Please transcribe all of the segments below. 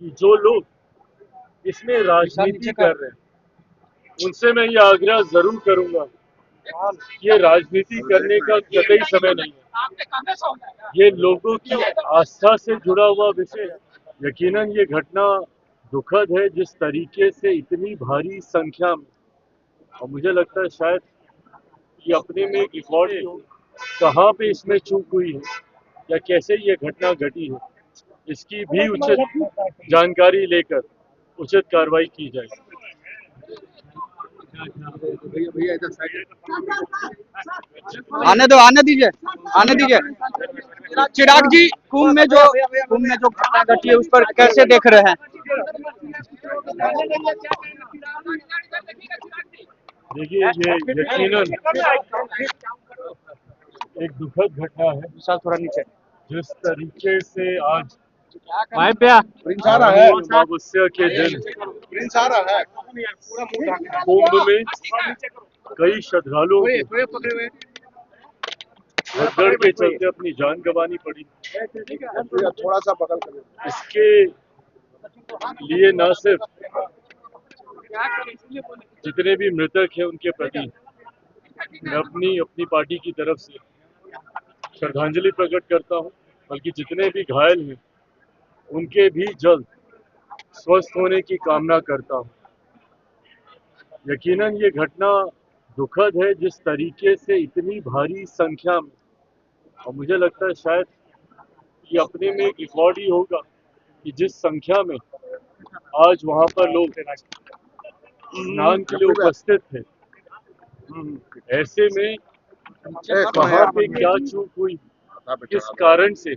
कि जो लोग इसमें राजनीति कर रहे हैं उनसे मैं ये आग्रह जरूर करूंगा कि ये राजनीति करने का कतई समय नहीं है। ये लोगों की आस्था से जुड़ा हुआ विषय है। यकीनन ये घटना दुखद है, जिस तरीके से इतनी भारी संख्या में, और मुझे लगता है शायद ये अपने में एक रिकॉर्ड ही हो, कहाँ पे इसमें चूक हुई है या कैसे ये घटना घटी है, इसकी भी उचित जानकारी लेकर उचित कार्रवाई की जाए। आने दीजिए आने दीजिए। चिराग जी, कुंभ में जो घटना घटी है उस पर कैसे देख रहे हैं? देखिए, ये यकीनन एक दुखद घटना है। थोड़ा नीचे। जिस तरीके से आज है अमावस्या के दिन कुंभ में कई श्रद्धालुओं को भगदड़ के चलते अपनी जान गंवानी पड़ी, थोड़ा सा बगल कर। इसके लिए न सिर्फ जितने भी मृतक हैं उनके प्रति मैं अपनी पार्टी की तरफ से श्रद्धांजलि प्रकट करता हूं, बल्कि जितने भी घायल हैं उनके भी जल्द स्वस्थ होने की कामना करता हूं। यकीनन ये घटना दुखद है, जिस तरीके से इतनी भारी संख्या में, और मुझे लगता है शायद ये अपने में एक रिकॉर्ड ही होगा कि जिस संख्या में आज वहां पर लोग स्नान के लिए उपस्थित थे, ऐसे में कहाँ पे क्या चूक हुई, किस कारण से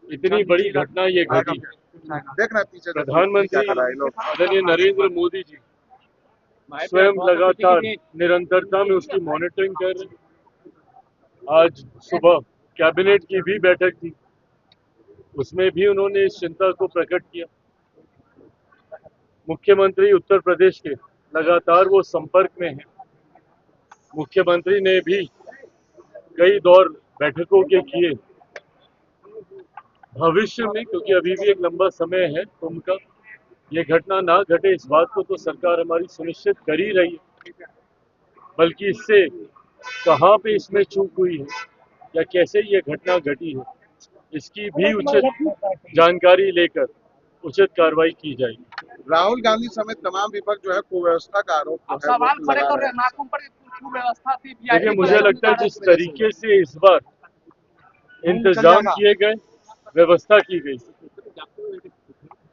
इतनी बड़ी घटना ये घटी। प्रधानमंत्री आदरणीय नरेंद्र मोदी जी स्वयं लगातार निरंतरता में उसकी मॉनिटरिंग कर रहे हैं। आज सुबह कैबिनेट की भी बैठक थी, उसमें भी उन्होंने इस चिंता को प्रकट किया। मुख्यमंत्री उत्तर प्रदेश के लगातार वो संपर्क में हैं। मुख्यमंत्री ने भी कई दौर बैठकों के किए। भविष्य में, क्योंकि अभी भी एक लंबा समय है कुंभ का, ये घटना ना घटे इस बात को तो सरकार हमारी सुनिश्चित कर ही रही है, बल्कि इससे कहाँ पे इसमें चूक हुई है या कैसे ये घटना घटी है, इसकी भी उचित जानकारी लेकर उचित कार्रवाई की जाएगी। राहुल गांधी समेत तमाम विपक्ष जो है कुव्यवस्था का आरोप सवाल खड़े कर रहे हैं, नाखून पर कुव्यवस्था थी। देखिए, मुझे लगता है जिस तरीके से इस बार इंतजाम किए गए, व्यवस्था की गई,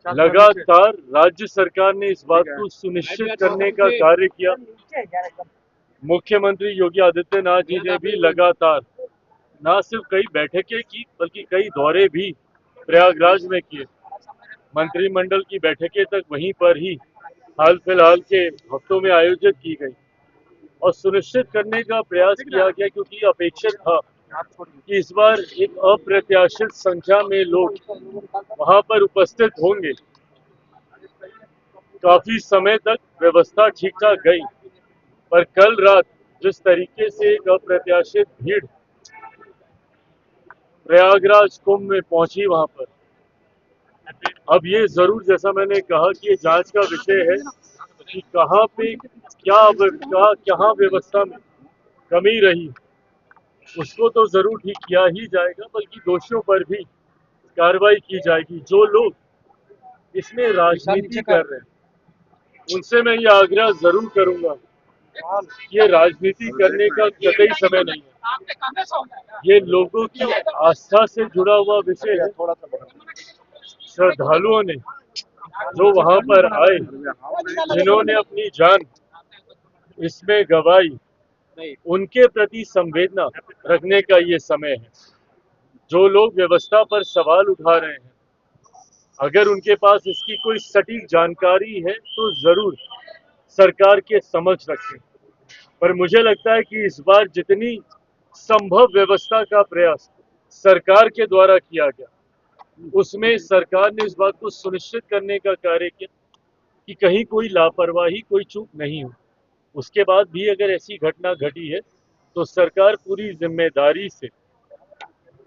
लगातार राज्य सरकार ने इस बात को सुनिश्चित करने का कार्य किया। मुख्यमंत्री योगी आदित्यनाथ जी ने भी लगातार न सिर्फ कई बैठकें की, बल्कि कई दौरे भी प्रयागराज में किए। मंत्रिमंडल की बैठकें तक वहीं पर ही हाल फिलहाल के हफ्तों में आयोजित की गई और सुनिश्चित करने का प्रयास किया गया, क्योंकि अपेक्षित था कि इस बार एक अप्रत्याशित संख्या में लोग वहां पर उपस्थित होंगे। काफी समय तक व्यवस्था ठीक ठाक गई, पर कल रात जिस तरीके से एक अप्रत्याशित भीड़ प्रयागराज कुंभ में पहुंची वहां पर, अब ये जरूर, जैसा मैंने कहा, कि ये जांच का विषय है कि कहाँ पे क्या व्यवस्था में कमी रही, उसको तो जरूर ठीक किया ही जाएगा, बल्कि दोषियों पर भी कार्रवाई की जाएगी। जो लोग इसमें राजनीति कर रहे हैं उनसे मैं ये आग्रह जरूर करूंगा कि ये राजनीति करने का कतई समय नहीं है। ये लोगों की आस्था से जुड़ा हुआ विषय है। श्रद्धालुओं ने जो वहां पर आए, जिन्होंने अपनी जान इसमें गंवाई, उनके प्रति संवेदना रखने का ये समय है। जो लोग व्यवस्था पर सवाल उठा रहे हैं, अगर उनके पास इसकी कोई सटीक जानकारी है तो जरूर सरकार के समक्ष रखें। पर मुझे लगता है कि इस बार जितनी संभव व्यवस्था का प्रयास सरकार के द्वारा किया गया, उसमें सरकार ने इस बात को सुनिश्चित करने का कार्य किया कि कहीं कोई लापरवाही, कोई चूक नहीं हो। उसके बाद भी अगर ऐसी घटना घटी है तो सरकार पूरी जिम्मेदारी से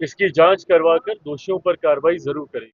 इसकी जांच करवाकर दोषियों पर कार्रवाई जरूर करेगी।